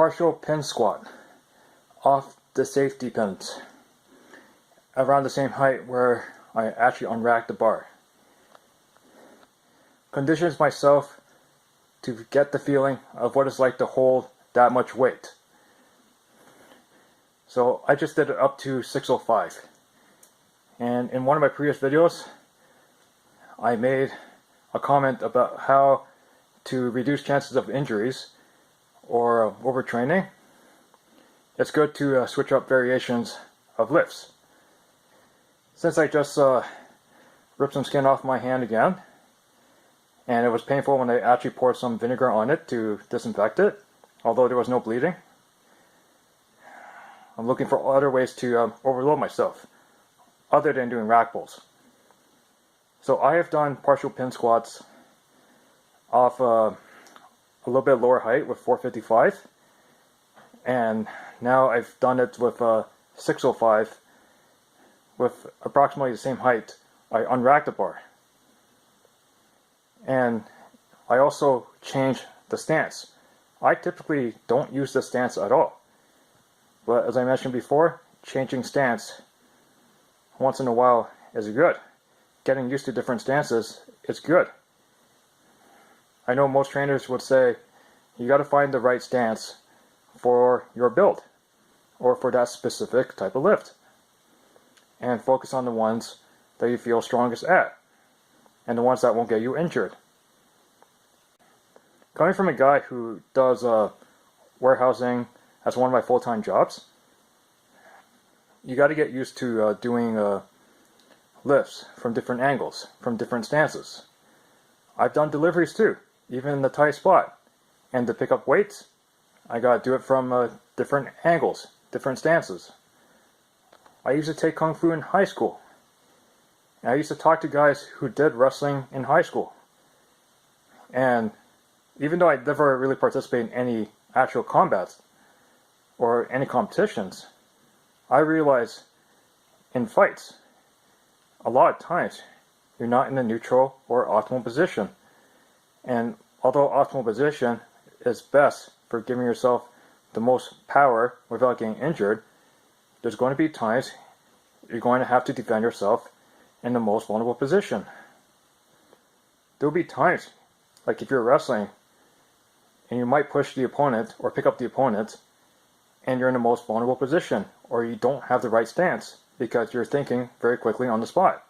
partial pin squat off the safety pins around the same height where I actually unracked the bar. Conditions myself to get the feeling of what it's like to hold that much weight. So I just did it up to 605. And in one of my previous videos, I made a comment about how to reduce chances of injuries or overtraining. It's good to switch up variations of lifts. Since I just ripped some skin off my hand again, and it was painful when I actually poured some vinegar on it to disinfect it, although there was no bleeding, I'm looking for other ways to overload myself, other than doing rack pulls. So I have done partial pin squats off a little bit lower height with 455, and now I've done it with 605 with approximately the same height. I unracked the bar. And I also change the stance. I typically don't use this stance at all. But as I mentioned before, changing stance once in a while is good. Getting used to different stances is good. I know most trainers would say you got to find the right stance for your build or for that specific type of lift, and focus on the ones that you feel strongest at and the ones that won't get you injured. Coming from a guy who does warehousing as one of my full-time jobs, you got to get used to doing lifts from different angles, from different stances. I've done deliveries too, even in the tight spot. And to pick up weights, I got to do it from different angles, different stances. I used to take Kung Fu in high school. And I used to talk to guys who did wrestling in high school. And even though I never really participated in any actual combats or any competitions, I realized in fights, a lot of times, you're not in a neutral or optimal position. And although optimal position is best for giving yourself the most power without getting injured, there's going to be times you're going to have to defend yourself in the most vulnerable position. There will be times, like if you're wrestling, and you might push the opponent or pick up the opponent, and you're in the most vulnerable position, or you don't have the right stance because you're thinking very quickly on the spot.